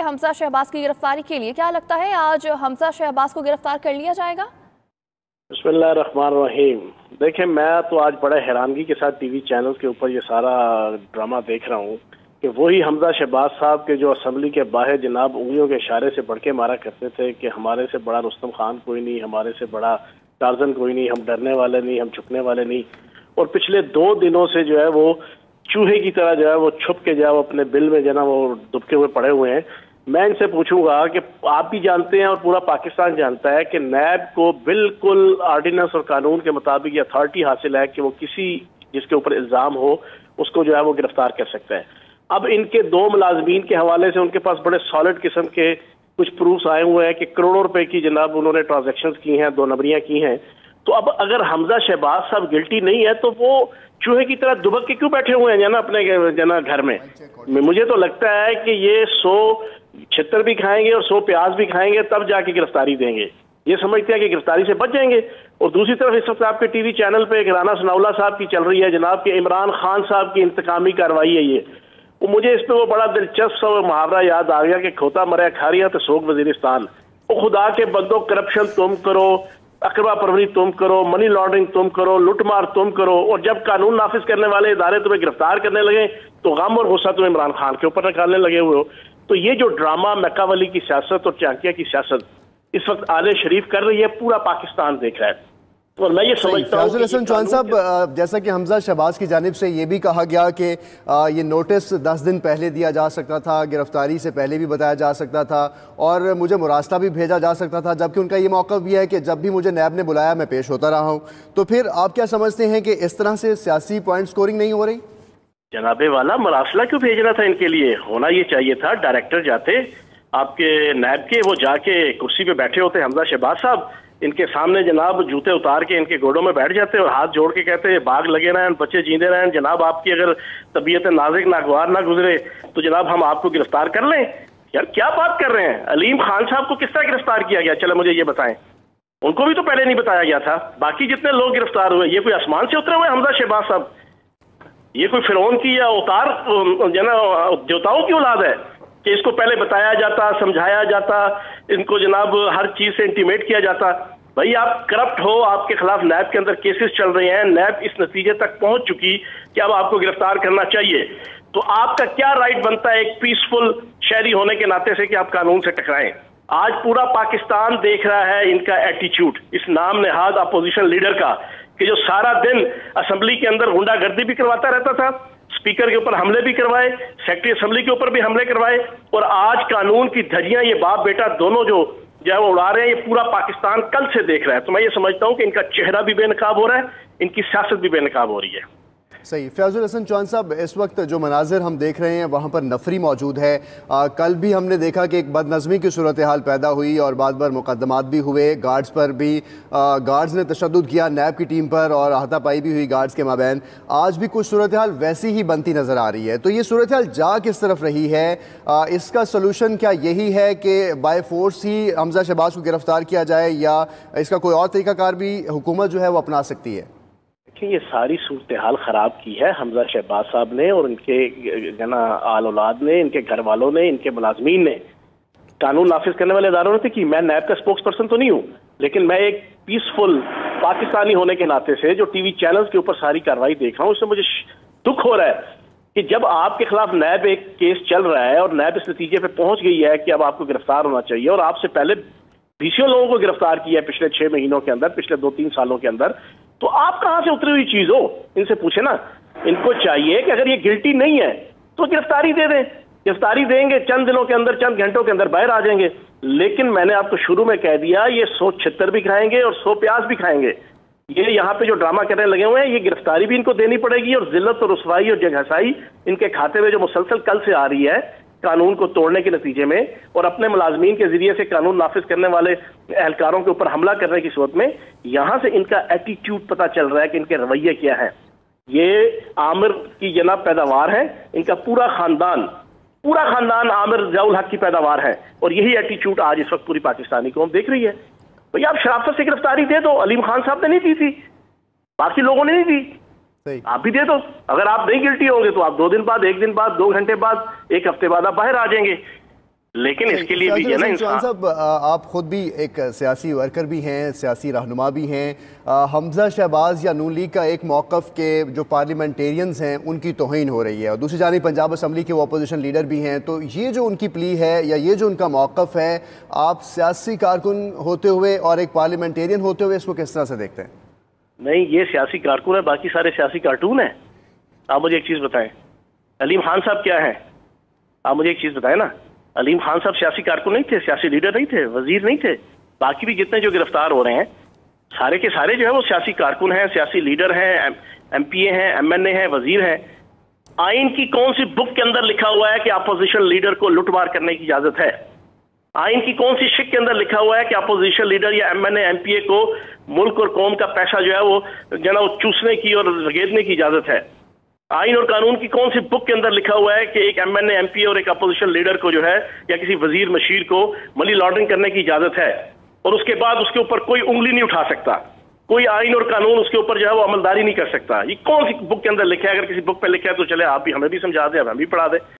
हमजा शहबाज की गिरफ्तारी के लिए। क्या लगता है आज हमजा शहबाज को गिरफ्तार कर लिया जाएगा? बिस्मिल्लाहिर्रहमानिर्रहीम। देखें, मैं तो आज बड़े हैरानगी के साथ टीवी चैनल के ऊपर ये सारा ड्रामा देख रहा हूँ कि वही हमजा शहबाज साहब के जो असम्बली के बाहर जनाब उंगलियों के इशारे से बढ़ के मारा करते थे कि हमारे से बड़ा रुस्तम खान कोई नहीं, हमारे से बड़ा टार्जन कोई नहीं, हम डरने वाले नहीं, हम झुकने वाले नहीं। और पिछले 2 दिनों से जो है वो चूहे की तरह जो है वो छुप के जो है वो अपने बिल में जो है वो दुबके हुए पड़े हुए हैं। मैं इनसे पूछूंगा कि आप भी जानते हैं और पूरा पाकिस्तान जानता है कि नैब को बिल्कुल आर्डिनेंस और कानून के मुताबिक ये अथॉरिटी हासिल है कि वो किसी जिसके ऊपर इल्जाम हो उसको जो है वो गिरफ्तार कर सकता है। अब इनके 2 मुलाजमीन के हवाले से उनके पास बड़े सॉलिड किस्म के कुछ प्रूफ्स आए हुए हैं कि करोड़ों रुपए की जनाब उन्होंने ट्रांजैक्शंस की हैं, 2 नंबरियां की हैं। तो अब अगर हमजा शहबाज साहब गिल्टी नहीं है तो वो चूहे की तरह दुबक के क्यों बैठे हुए हैं जना अपने जना घर में? मुझे तो लगता है कि ये 100 छितर भी खाएंगे और 100 प्याज भी खाएंगे तब जाके गिरफ्तारी देंगे। ये समझते हैं कि गिरफ्तारी से बच जाएंगे। और दूसरी तरफ इस वक्त आपके टीवी चैनल पे एक राना सनाउल्लाह साहब की चल रही है जनाब कि इमरान खान साहब की इंतकामी कार्रवाई है ये। मुझे इस पे वो बड़ा दिलचस्प सा मुहावरा याद आ गया कि खोता मरे खारिया तो सोग वजीरिस्तान। वो खुदा के बंदो, करप्शन तुम करो, अकरबा परवरी तुम करो, मनी लॉन्ड्रिंग तुम करो, लुटमार तुम करो, और जब कानून नाफिज करने वाले इदारे तुम्हें गिरफ्तार करने लगे तो गम और गुस्सा तुम इमरान खान के ऊपर निकालने लगे हुए हो। तो ये जो ड्रामा मक्कावली की सियासत और चाकिया की सियासत इस वक्त आले शरीफ कर रही है, पूरा पाकिस्तान देख रहा है। और मैं ये समझता हूं फैजुल हसन चौहान साहब, जैसा कि हमजा शहबाज की जानिब से ये भी कहा गया कि ये नोटिस 10 दिन पहले दिया जा सकता था, गिरफ्तारी से पहले भी बताया जा सकता था और मुझे मुरासला भी भेजा जा सकता था, जबकि उनका ये मौक़िफ़ भी है कि जब भी मुझे नैब ने बुलाया मैं पेश होता रहा हूँ। तो फिर आप क्या समझते हैं कि इस तरह से सियासी पॉइंट स्कोरिंग नहीं हो रही? जनाबे वाला, मुरासला क्यों भेजना था? इनके लिए होना ये चाहिए था डायरेक्टर जाते आपके नैब के, वो जाके कुर्सी पे बैठे होते हमजा शहबाज साहब, इनके सामने जनाब जूते उतार के इनके गोडों में बैठ जाते और हाथ जोड़ के कहते बाग लगे रहें, बच्चे जींदे रहें, जनाब आपकी अगर तबीयत नाजुक नागवार ना गुजरे तो जनाब हम आपको गिरफ्तार कर लें। यार क्या बात कर रहे हैं? अलीम खान साहब को किस तरह गिरफ्तार किया गया? चलो मुझे ये बताएं। उनको भी तो पहले नहीं बताया गया था। बाकी जितने लोग गिरफ्तार हुए ये कोई आसमान से उतरे हुए हमजा शहबाज साहब? ये कोई फिरौन की या अवतार देवताओं की औलाद है कि इसको पहले बताया जाता, समझाया जाता, इनको जनाब हर चीज से इंटीमेट किया जाता? भाई आप करप्ट हो, आपके खिलाफ नैब के अंदर केसेस चल रहे हैं, नैब इस नतीजे तक पहुंच चुकी कि अब आपको गिरफ्तार करना चाहिए। तो आपका क्या राइट बनता है एक पीसफुल शहरी होने के नाते से कि आप कानून से टकराएं? आज पूरा पाकिस्तान देख रहा है इनका एटीट्यूड, इस नाम नेहाद अपोजिशन लीडर का, कि जो सारा दिन असेंबली के अंदर गुंडागर्दी भी करवाता रहता था, स्पीकर के ऊपर हमले भी करवाए, सेक्रेटरी असेंबली के ऊपर भी हमले करवाए, और आज कानून की धज्जियां ये बाप बेटा दोनों जो है वो उड़ा रहे हैं। ये पूरा पाकिस्तान कल से देख रहा है। तो मैं ये समझता हूं कि इनका चेहरा भी बेनकाब हो रहा है, इनकी सियासत भी बेनकाब हो रही है। सही। फैजुल हसन चौहान साहब, इस वक्त जो मनाजिर हम देख रहे हैं वहाँ पर नफरी मौजूद है। कल भी हमने देखा कि एक बदनज़मी की सूरत हाल पैदा हुई और बार बार मुकदमात भी हुए, गार्ड्स पर भी गार्ड्स ने तशद्दुद किया नैब की टीम पर और हाथापाई भी हुई गार्ड्स के माबैन। आज भी कुछ सूरत हाल वैसी ही बनती नज़र आ रही है। तो ये सूरत हाल जा किस तरफ रही है? इसका सोल्यूशन क्या यही है कि बाय फोर्स ही हमजा शहबाज को गिरफ्तार किया जाए या इसका कोई और तरीक़ाकार भी हुकूमत जो है वो अपना सकती है? ये सारी सूरत हाल खराब की है हमजा शहबाज साहब ने और इनके जना आल औलाद ने, इनके घर वालों ने, इनके मुलाजमीन ने, कानून नाफिज करने वाले इदारों ने की। मैं नैब का स्पोक्स पर्सन तो नहीं हूँ, लेकिन मैं एक पीसफुल पाकिस्तानी होने के नाते से जो टीवी चैनल्स के ऊपर सारी कार्रवाई देख रहा हूँ, उससे मुझे दुख हो रहा है कि जब आपके खिलाफ नैब एक केस चल रहा है और नैब इस नतीजे पे पहुंच गई है कि अब आपको गिरफ्तार होना चाहिए, और आपसे पहले 20 लोगों को गिरफ्तार किया है पिछले 6 महीनों के अंदर, पिछले 2-3 सालों के अंदर, तो आप कहां से उतरी हुई चीज हो? इनसे पूछे ना। इनको चाहिए कि अगर ये गिल्टी नहीं है तो गिरफ्तारी दे दें। गिरफ्तारी देंगे, चंद दिनों के अंदर, चंद घंटों के अंदर बाहर आ जाएंगे। लेकिन मैंने आपको शुरू में कह दिया, ये 100 छितर भी खाएंगे और 100 प्याज भी खाएंगे। ये यहाँ पे जो ड्रामा करने लगे हुए हैं, ये गिरफ्तारी भी इनको देनी पड़ेगी और जिल्लत और रुसवाई और जगहसाई इनके खाते में जो मुसलसल कल से आ रही है कानून को तोड़ने के नतीजे में और अपने मुलाजमीन के जरिए से कानून नाफिज करने वाले एहलकारों के ऊपर हमला करने की सूरत में, यहां से इनका एटीट्यूड पता चल रहा है कि इनके रवैये क्या है। ये आमिर की जनाब पैदावार है, इनका पूरा खानदान आमिर ज़ियाउल हक की पैदावार है, और यही एटीट्यूड आज इस वक्त पूरी पाकिस्तानी कौम देख रही है। भैया आप शराफत से गिरफ्तारी दे दो, अलीम खान साहब ने नहीं दी थी, बाकी लोगों ने नहीं दी, आप भी दे दो। अगर आप नहीं गिल्टी होंगे तो आप 2 दिन बाद, 1 दिन बाद, 2 घंटे बाद, 1 हफ्ते बाद आप बाहर आ जाएंगे। لیکن اس کے لیے بھی ہے نا چوہان صاحب، آپ خود بھی ایک سیاسی ورکر بھی ہیں، سیاسی رہنما بھی ہیں. حمزہ شہباز یا نون لیگ کا ایک موقف کہ جو پارلیمنٹیرینز ہیں ان کی توہین ہو رہی ہے، اور دوسری جانب پنجاب اسمبلی کے وہ اپوزیشن لیڈر بھی ہیں، تو یہ جو ان کی پلی ہے یا یہ جو ان کا موقف ہے، آپ سیاسی کارکن ہوتے ہوئے اور ایک پارلیمنٹیرین ہوتے ہوئے اس کو کس طرح سے دیکھتے ہیں؟ نہیں، یہ سیاسی کارکن ہے، باقی سارے سیاسی کارٹون ہیں. آپ مجھے ایک چیز بتائیں، علیم خان صاحب کیا ہیں؟ آپ مجھے ایک چیز بتائیں نا. علیم خان صاحب سیاسی کارکن نہیں تھے، سیاسی لیڈر نہیں تھے، وزیر نہیں تھے. باقی بھی جتنے جو گرفتار ہو رہے ہیں سارے کے سارے جو ہے وہ سیاسی کارکن ہیں، سیاسی لیڈر ہیں، ایم پی اے ہیں، ایم این اے ہیں، وزیر ہیں. آئین کی کون سی بک کے اندر لکھا ہوا ہے کہ اپوزیشن لیڈر کو لوٹ مار کرنے کی اجازت ہے؟ آئین کی کون سی شک کے اندر لکھا ہوا ہے کہ اپوزیشن لیڈر یا M N A M P A کو ملک اور قوم کا پیسہ جو ہے وہ چوسنے کی اور رگیدنے کی اجازت ہے؟ آئین اور قانون کی کون سی بک کے اندر لکھا ہوا ہے کہ ایک M N A M P A اور ایک اپوزیشن لیڈر کو جو ہے یا کسی وزیر مشیر کو منی لانڈرنگ کرنے کی اجازت ہے، اور اس کے بعد اس کے اوپر کوئی انگلی نہیں اٹھا سکتا، کوئی آئین اور قانون اس کے اوپر جو ہے وہ عملداری نہیں کر سکتا؟ یہ کون سی بک کے اندر لکھا ہے؟ اگر کسی بک پہ لکھا ہے تو چلے آپ بھی ہمیں بھی سمجھا دیں، اب ہم بھی پڑھا دیں.